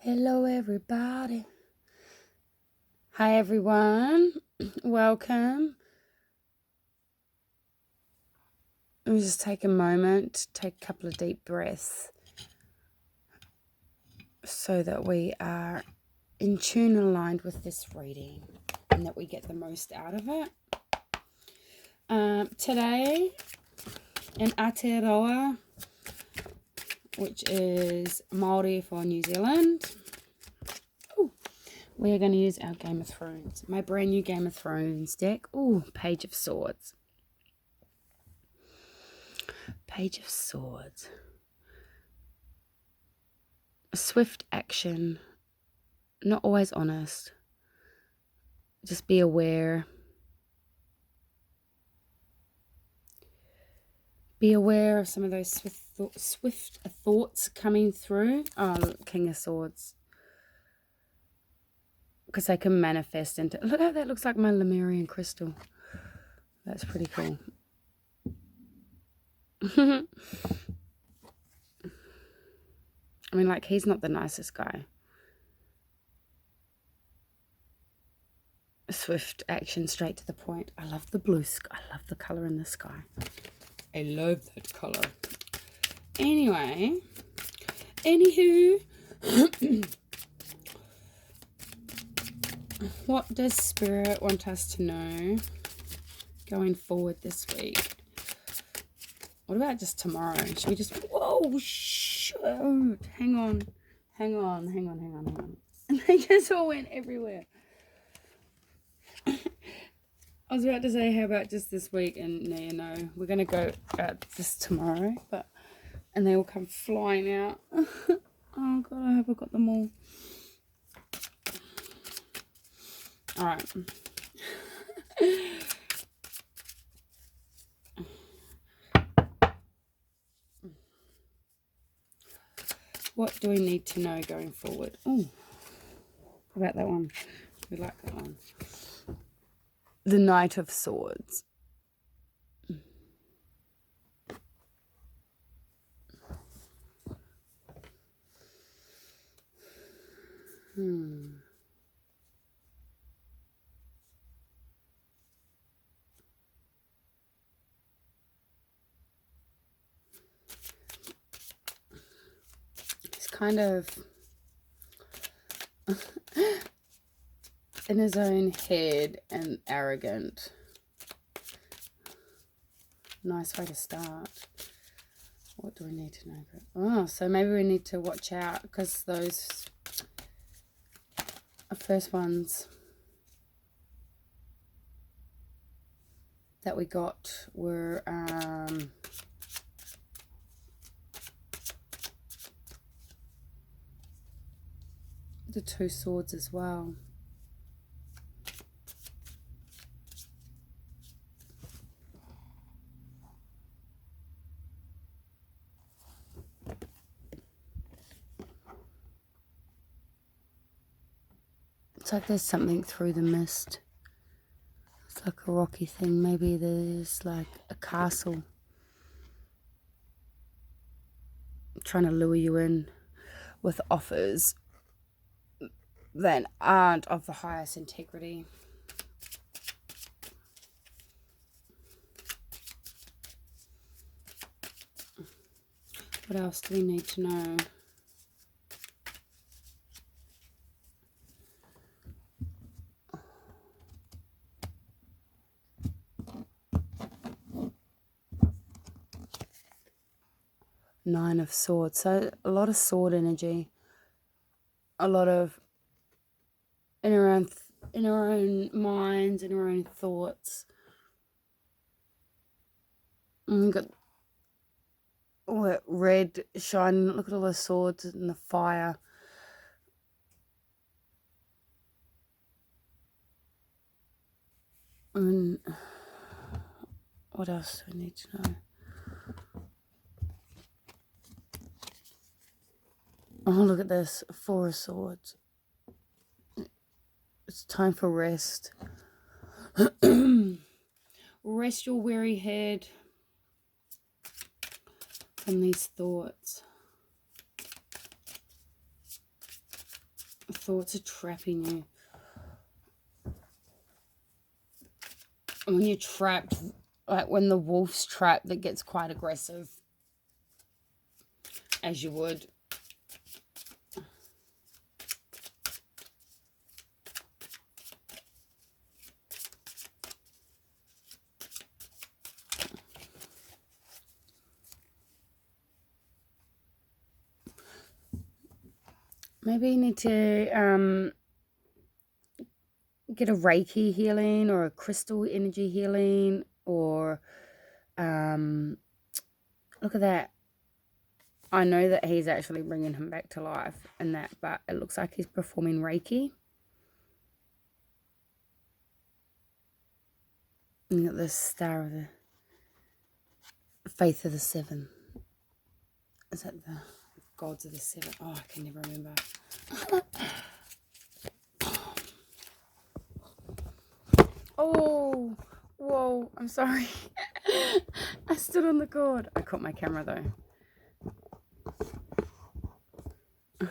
Hello, everybody. Hi, everyone. Welcome. Let me just take a moment, take a couple of deep breaths so that we are in tune and aligned with this reading and that we get the most out of it. Today in Aotearoa, which is Māori for New Zealand, we are going to use our Game of Thrones, my brand new Game of Thrones deck. Ooh, Page of Swords. Page of Swords. Swift action, not always honest. Just be aware. Be aware of some of those swift thoughts coming through. Oh, King of Swords. Because they can manifest into... Look how that looks like my Lemurian crystal. That's pretty cool. I mean, like, he's not the nicest guy. Swift action, straight to the point. I love the blue sky. I love the colour in the sky. I love that colour. Anyway, anywho, what does Spirit want us to know going forward this week? What about just tomorrow? Should we just... Whoa, shoot. Hang on. And they just all went everywhere. I was about to say, how about just this week? And no, we're going to go out this tomorrow. And they all come flying out. Oh, God, I hope I got them all. All right. What do we need to know going forward? Oh, how about that one? We like that one. The Knight of Swords. He's kind of in his own head and arrogant. Nice way to start. What do we need to know? Oh, so maybe we need to watch out because those first ones that we got were the two swords as well. It's like there's something through the mist. It's like a rocky thing. Maybe there's like a castle trying to lure you in with offers that aren't of the highest integrity. What else do we need to know? Nine of Swords. So a lot of sword energy. A lot of in our own minds, in our own thoughts. And we've got all that red shining. Look at all the swords and the fire. And what else do we need to know? Oh, look at this. Four of Swords. It's time for rest. Rest your weary head from these thoughts. thoughts are trapping you. And when you're trapped, like when the wolf's trapped, that gets quite aggressive, as you would. Maybe you need to get a Reiki healing or a crystal energy healing, or look at that. I know that he's actually bringing him back to life and that, but it looks like he's performing Reiki. And you got the Star of the Faith of the Seven. Is that the Gods of the Seven? Oh, I can never remember. Oh, whoa, I'm sorry. I stood on the cord. I caught my camera though.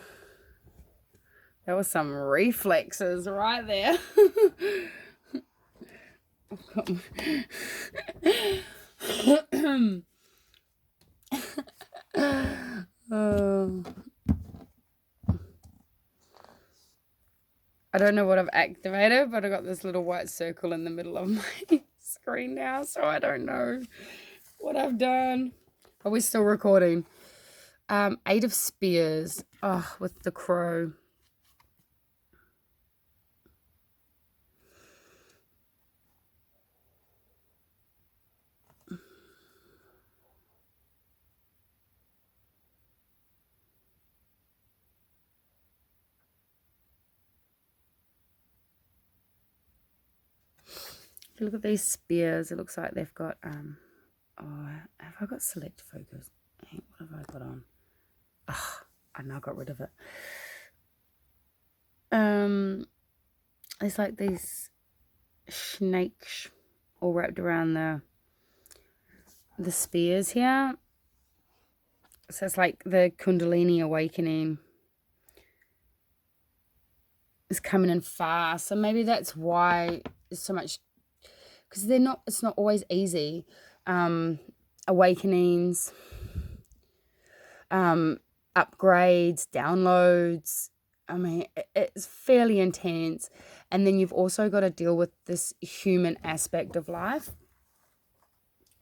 That was some reflexes right there. I don't know what I've activated, but I got this little white circle in the middle of my screen now, so I don't know what I've done. Are we still recording? 8 of Spears. Oh, with the crow. If you look at these spears, it looks like they've got oh, have I got select focus? What have I got on? Oh, I now got rid of it. It's like these snakes all wrapped around the spears here. So it's like the Kundalini awakening is coming in fast. So maybe that's why there's so much, because it's not always easy. Awakenings, upgrades, downloads. I mean, it's fairly intense. And then you've also got to deal with this human aspect of life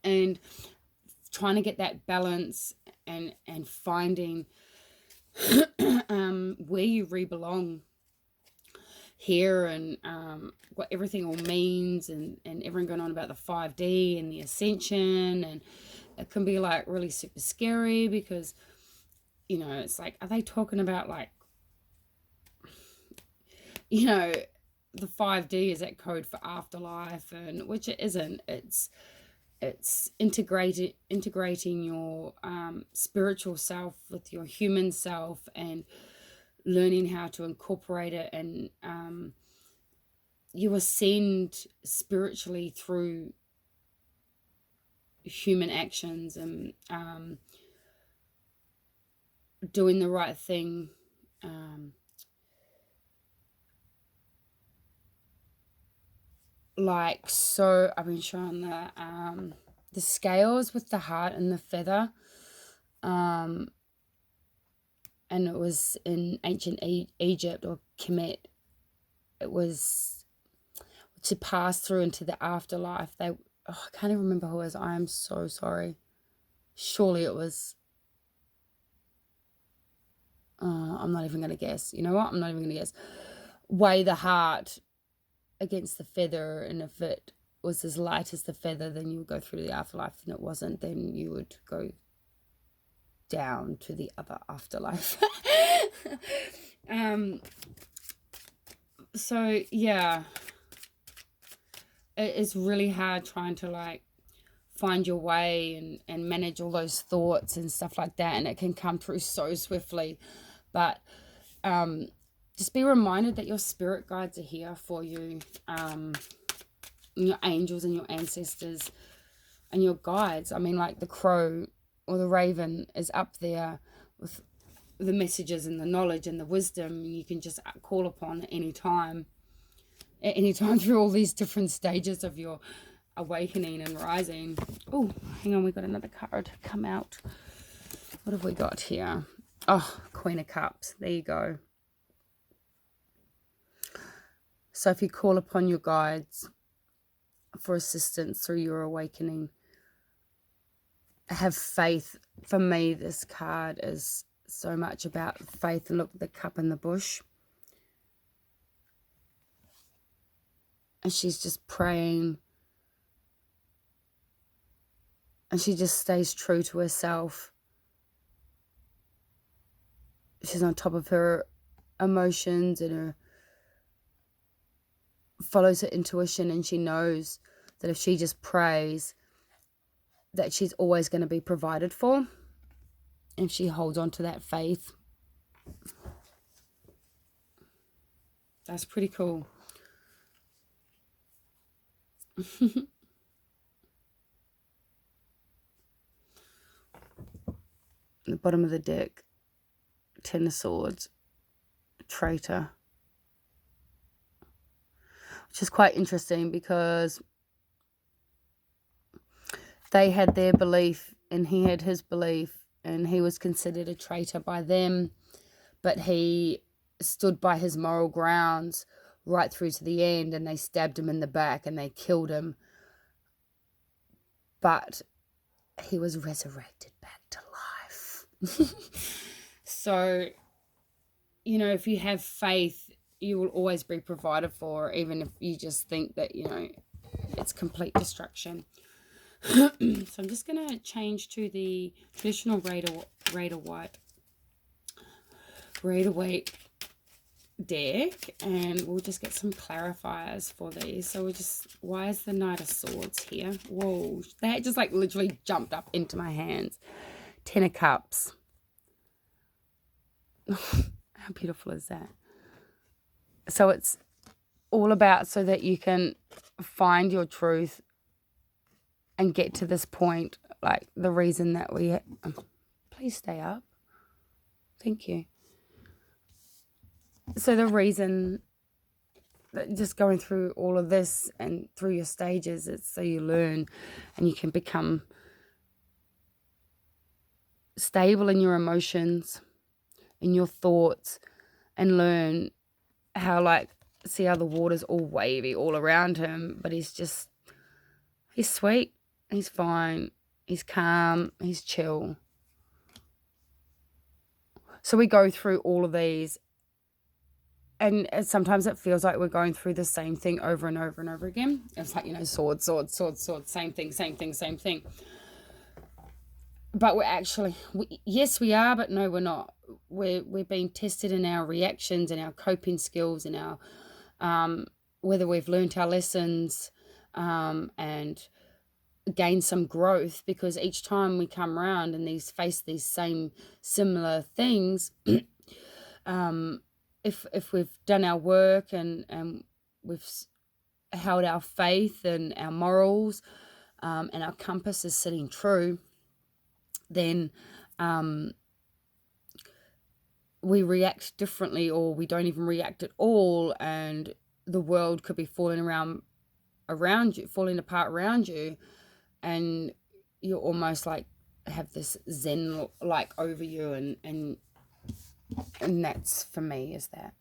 and trying to get that balance and finding where you belong here, and what everything all means, and everything going on about the 5D and the ascension. And it can be like really super scary because, you know, it's like, are they talking about like, you know, the 5D, is that code for afterlife? And which it isn't. It's integrating your spiritual self with your human self and learning how to incorporate it, and you ascend spiritually through human actions and doing the right thing. Like, so I've been shown the scales with the heart and the feather, and it was in ancient Egypt or Kemet. It was to pass through into the afterlife. I can't even remember who it was. I am so sorry. Surely it was, I'm not even going to guess. You know what? I'm not even going to guess. Weigh the heart against the feather, and if it was as light as the feather, then you would go through the afterlife, and it wasn't, then you would go down to the other afterlife. So yeah, it's really hard trying to like find your way and manage all those thoughts and stuff like that, and it can come through so swiftly. But just be reminded that your spirit guides are here for you, and your angels and your ancestors and your guides. I mean, like the crow or the raven is up there with the messages and the knowledge and the wisdom you can just call upon at any time through all these different stages of your awakening and rising. Oh, hang on, we got another card come out. What have we got here? Oh, Queen of Cups. There you go. So if you call upon your guides for assistance through your awakening, have faith. For me, this card is so much about faith. And look, the cup in the bush. And she's just praying. And she just stays true to herself. She's on top of her emotions and follows her intuition, and she knows that if she just prays, that she's always going to be provided for. And she holds on to that faith. That's pretty cool. The bottom of the deck, Ten of Swords, Traitor. Which is quite interesting because they had their belief and he had his belief, and he was considered a traitor by them, but he stood by his moral grounds right through to the end, and they stabbed him in the back and they killed him. But he was resurrected back to life. So, you know, if you have faith, you will always be provided for, even if you just think that, you know, it's complete destruction. So I'm just going to change to the traditional Rider-Waite deck, and we'll just get some clarifiers for these. So why is the Knight of Swords here? Whoa, that just like literally jumped up into my hands. Ten of Cups. How beautiful is that? So it's all about so that you can find your truth and get to this point, like the reason that we... please stay up. Thank you. So the reason that just going through all of this and through your stages, it's so you learn and you can become stable in your emotions, in your thoughts, and learn how, like, see how the water's all wavy all around him, but he's sweet, he's fine, he's calm, he's chill. So we go through all of these, and sometimes it feels like we're going through the same thing over and over and over again. It's like, you know, sword, same thing. But we're actually, yes, we are, but no, we're not. We're being tested in our reactions and our coping skills and our whether we've learnt our lessons and gained some growth, because each time we come around and face these same similar things, if we've done our work and we've held our faith and our morals and our compass is sitting true, then we react differently, or we don't even react at all, and the world could be falling apart around you, and you almost like have this zen like over you, and that's, for me, is that.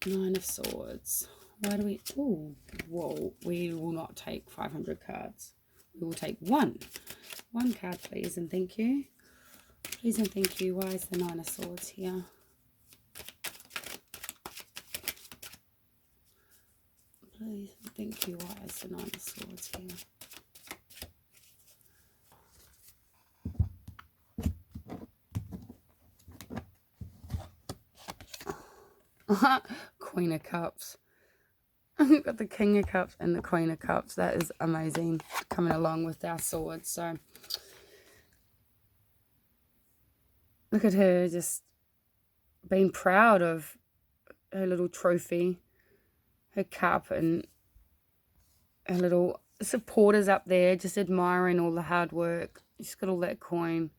Nine of Swords. Why do we... oh, whoa. We will not take 500 cards. We will take one card, please, and thank you. Please and thank you. Why is the Nine of Swords here? Please and thank you. Why is the Nine of Swords here? Queen of Cups. We've got the King of Cups and the Queen of Cups. That is amazing, coming along with our swords. So look at her just being proud of her little trophy, her cup, and Her little supporters up there, just admiring all the hard work. She's got all that coin.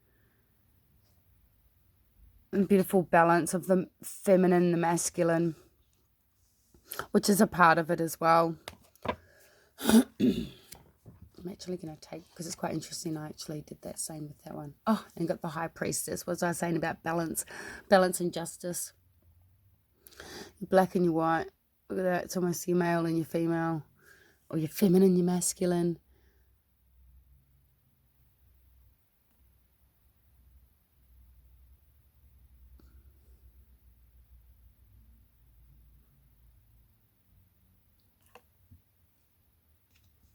And beautiful balance of the feminine and the masculine, which is a part of it as well. I'm actually going to take, because it's quite interesting, I actually did that same with that one. Oh, and got the High Priestess. What was I saying about balance? Balance and justice. Your black and your white. Look at that. It's almost your male and your female. Or your feminine, your masculine.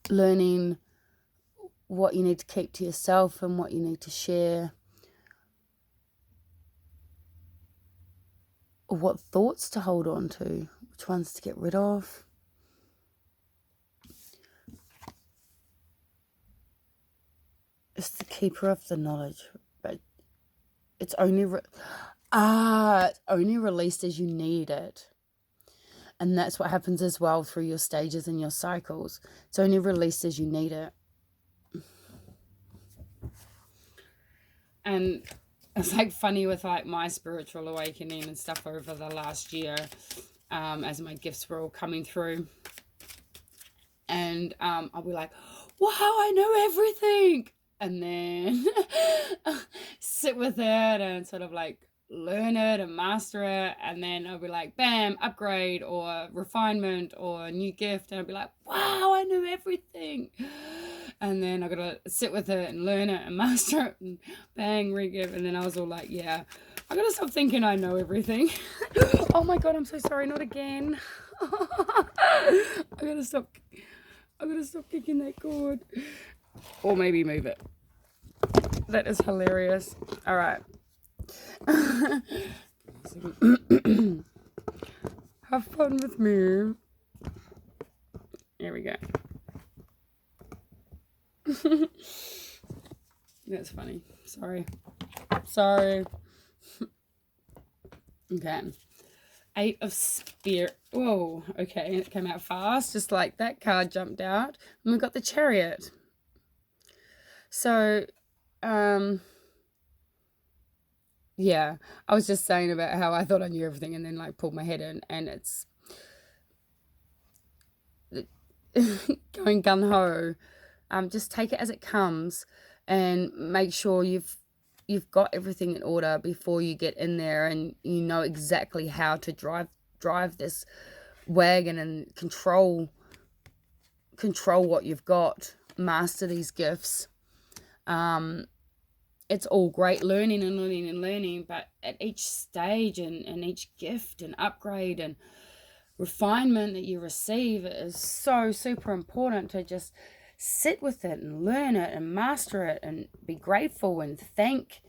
Learning what you need to keep to yourself and what you need to share. Or what thoughts to hold on to. Which ones to get rid of. It's the keeper of the knowledge. But it's only only released as you need it. And that's what happens as well through your stages and your cycles. It's only released as you need it. And it's like funny with like my spiritual awakening and stuff over the last year, as my gifts were all coming through. And I'll be like, wow, I know everything. And then sit with it and sort of like learn it and master it, and then I'll be like, bam, upgrade or refinement or new gift, and I'll be like, wow, I know everything. And then I gotta sit with it and learn it and master it, and bang, re-give. And then I was all like, yeah, I gotta stop thinking I know everything. Oh my god, I'm so sorry, not again. I gotta stop kicking that cord, or maybe move it. That is hilarious. All right. Have fun with me. Here we go. That's funny. Sorry. Okay. 8 of Spear. Whoa. Okay. It came out fast. Just like that card jumped out. And we got the Chariot. So, yeah, I was just saying about how I thought I knew everything and then like pulled my head in, and it's going gung-ho. Just take it as it comes and make sure you've got everything in order before you get in there, and you know exactly how to drive this wagon and control what you've got, master these gifts. It's all great learning, but at each stage and each gift and upgrade and refinement that you receive is so super important to just sit with it and learn it and master it and be grateful and thank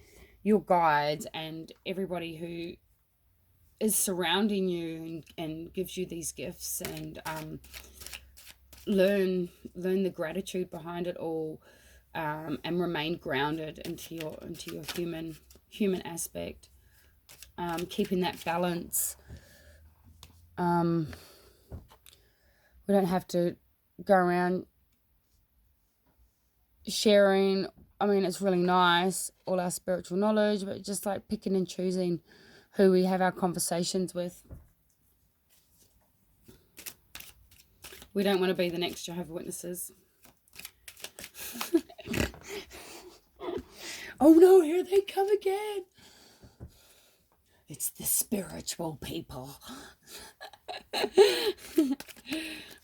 your guides and everybody who is surrounding you and gives you these gifts, and learn the gratitude behind it all. And remain grounded into your human aspect, keeping that balance. We don't have to go around sharing. I mean, it's really nice, all our spiritual knowledge, but just like picking and choosing who we have our conversations with. We don't want to be the next Jehovah's Witnesses. Oh no, here they come again. It's the spiritual people.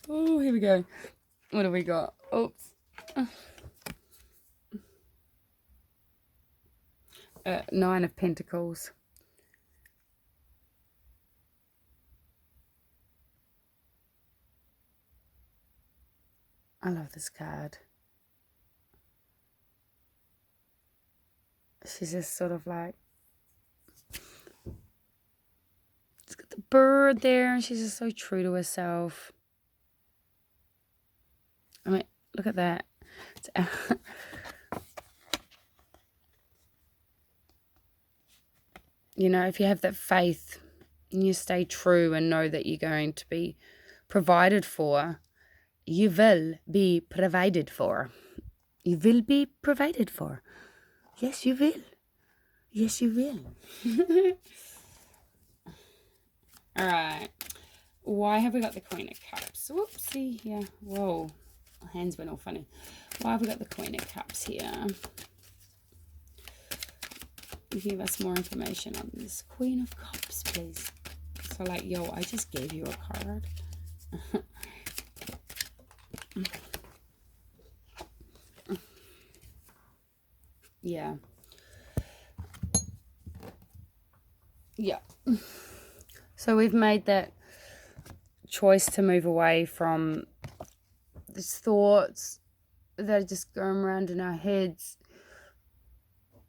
Oh, here we go. What have we got? Oops. 9 of Pentacles. I love this card. She's just sort of like, she's got the bird there, and she's just so true to herself. I mean, look at that. You know, if you have that faith and you stay true and know that you're going to be provided for, You will be provided for. You will be provided for. Yes, you will. Yes, you will. All right. Why have we got the Queen of Cups? Whoopsie here. Whoa. My hands went all funny. Why have we got the Queen of Cups here? Give us more information on this Queen of Cups, please. So like, yo, I just gave you a card. Yeah. Yeah. So we've made that choice to move away from these thoughts that are just going around in our heads.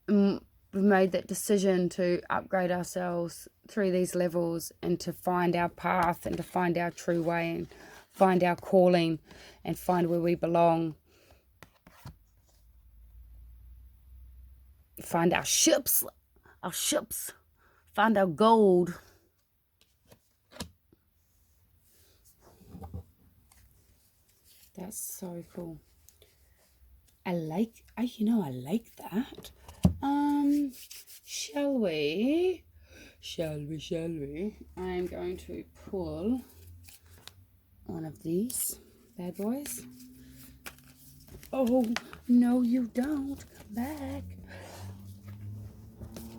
And we've made that decision to upgrade ourselves through these levels and to find our path and to find our true way and find our calling and find where we belong. Find our ships, find our gold. That's so cool. I like that. Shall we? I'm going to pull one of these bad boys. Oh, no, you don't. Come back.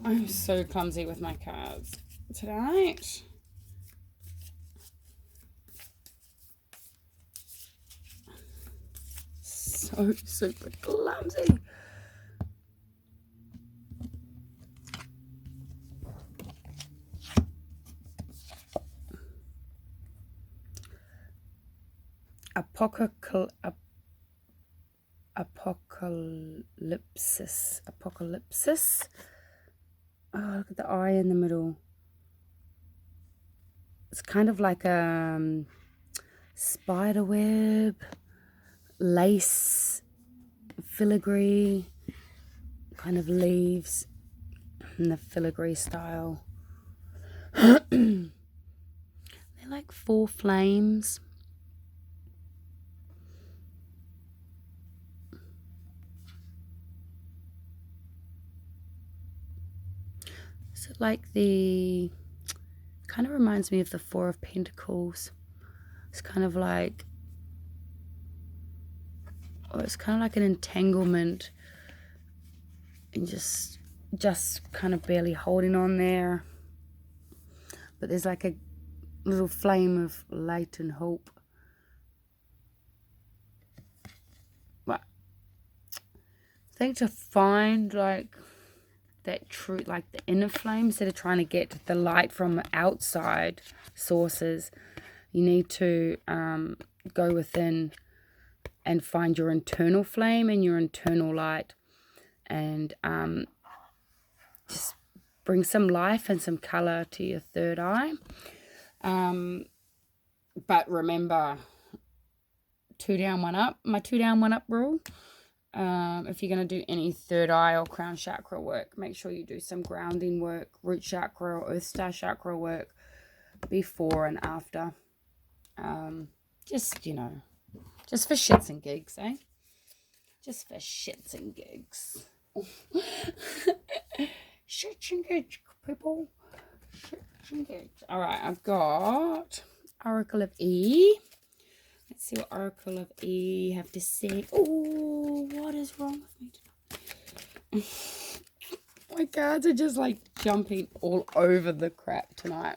I'm so clumsy with my cards tonight. So super clumsy. Apocalypsis. Oh, look at the eye in the middle. It's kind of like a spider web, lace, filigree, kind of leaves in the filigree style. They're like 4 flames. So like the, kind of reminds me of the 4 of Pentacles. It's kind of like, it's kind of like an entanglement and just kind of barely holding on there. But there's like a little flame of light and hope. But I think to find like that true, like the inner flame, instead of trying to get the light from outside sources, you need to go within and find your internal flame and your internal light, and just bring some life and some color to your third eye. But remember, 2 down, 1 up. My 2 down, 1 up rule. If you're going to do any third eye or crown chakra work, make sure you do some grounding work, root chakra or earth star chakra work before and after. Just, just for shits and gigs, eh? Just for shits and gigs. Shits and gigs, people. Shits and gigs. All right, I've got Oracle of E. Let's see what Oracle of E have to say. Oh, what is wrong with me tonight? My cards are just like jumping all over the crap tonight.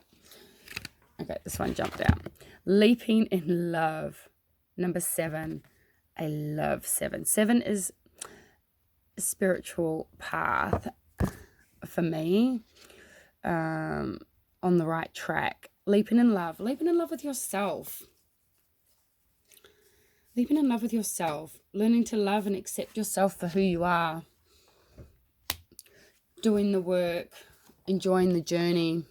Okay, this one jumped out. Leaping in love. Number 7. I love 7. 7 is a spiritual path for me. On the right track. Leaping in love. Leaping in love with yourself. Leaping in love with yourself. Learning to love and accept yourself for who you are. Doing the work. Enjoying the journey.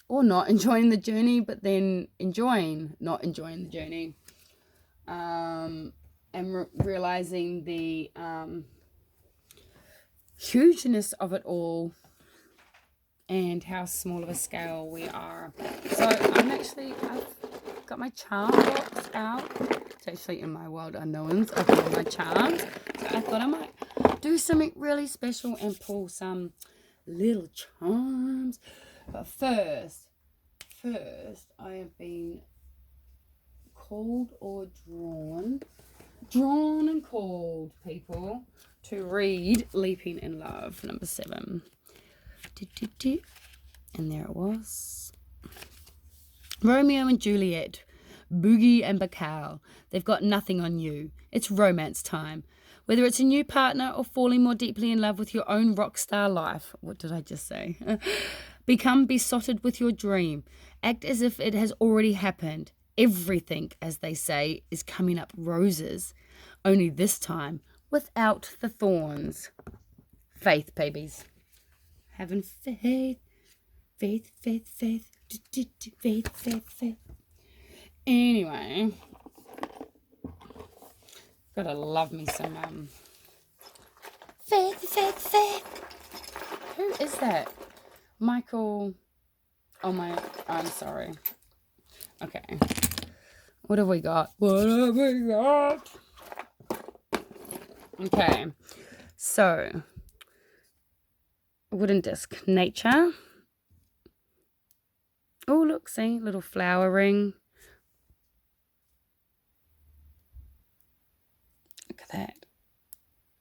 Or not enjoying the journey, but then not enjoying the journey. And realizing the hugeness of it all and how small of a scale we are. So I've got my charm box out. It's actually in my Wild Unknowns. I've got all my charms. So I thought I might do something really special and pull some little charms. But first, I have been called or drawn and called, people, to read Leaping in Love, number 7. And there it was. Romeo and Juliet, Boogie and Bacal. They've got nothing on you. It's romance time. Whether it's a new partner or falling more deeply in love with your own rock star life. What did I just say? Become besotted with your dream. Act as if it has already happened. Everything, as they say, is coming up roses. Only this time, without the thorns. Faith, babies. Having faith. Faith. Faith. Anyway. Gotta love me some, Faith. Who is that? Michael. I'm sorry. Okay. What have we got? Okay. So, wooden disc. Nature. Oh, look, see? Little flower ring. Look at that.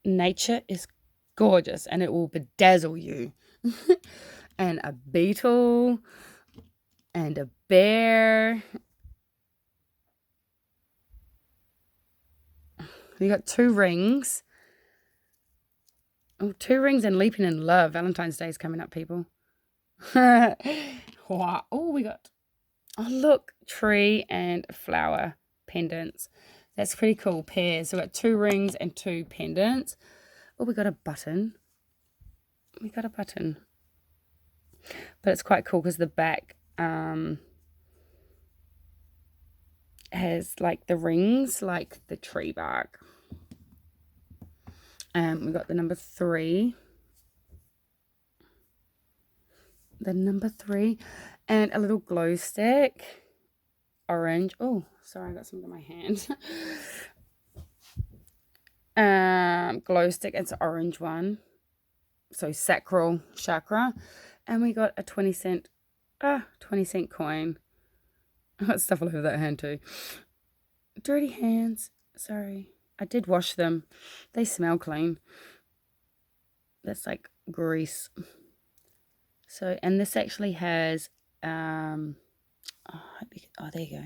Nature is gorgeous and it will bedazzle you. And a beetle. And a bear. You got 2 rings. Oh, 2 rings and Leaping in Love. Valentine's Day is coming up, people. Wow. Oh, we got, look, tree and flower pendants. That's pretty cool. Pairs. So we got 2 rings and 2 pendants. Oh, we got a button. But it's quite cool because the back has like the rings, like the tree bark. We got the number 3. And a little glow stick. Orange. Oh, sorry, I got something in my hand. Glow stick. It's an orange one. So sacral chakra. And we got a 20 cent coin. I got stuff all over that hand too. Dirty hands. Sorry. I did wash them. They smell clean. That's like grease. So, and this actually has, there you go.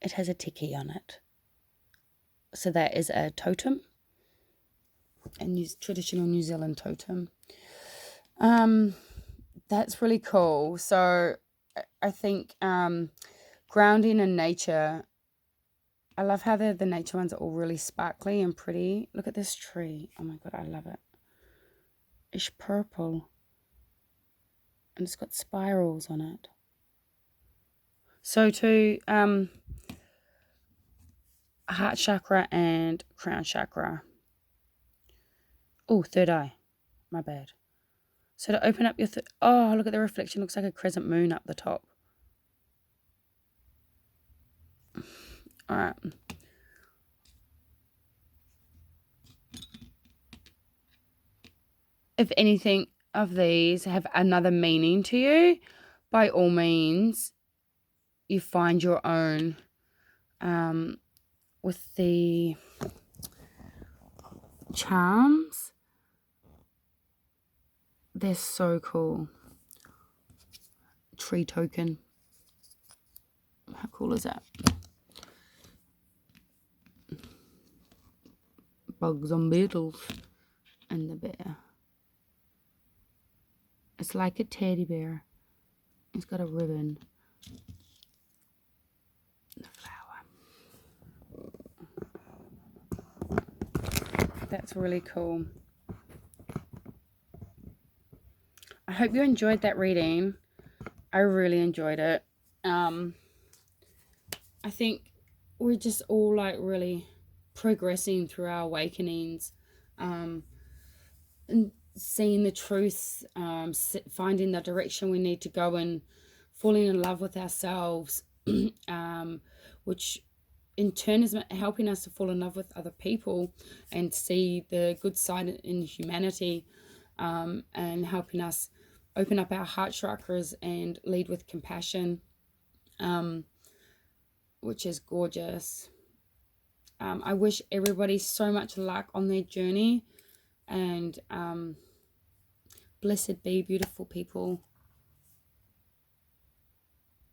It has a tiki on it. So that is a totem. A traditional New Zealand totem. That's really cool. So I think grounding in nature. I love how the nature ones are all really sparkly and pretty. Look at this tree. Oh my God, I love it. It's purple. And it's got spirals on it. So to heart chakra and crown chakra. Oh, third eye. My bad. So to open up your... oh, look at the reflection. Looks like a crescent moon up the top. All right. If anything of these have another meaning to you, by all means, you find your own. With the charms, they're so cool. Tree token. How cool is that? Bugs on beetles. And the bear. It's like a teddy bear. It's got a ribbon. The flower. That's really cool. I hope you enjoyed that reading. I really enjoyed it. I think we're just all like really progressing through our awakenings, and seeing the truth, finding the direction we need to go in falling in love with ourselves, which in turn is helping us to fall in love with other people and see the good side in humanity, and helping us open up our heart chakras and lead with compassion, which is gorgeous. I wish everybody so much luck on their journey, and blessed be, beautiful people.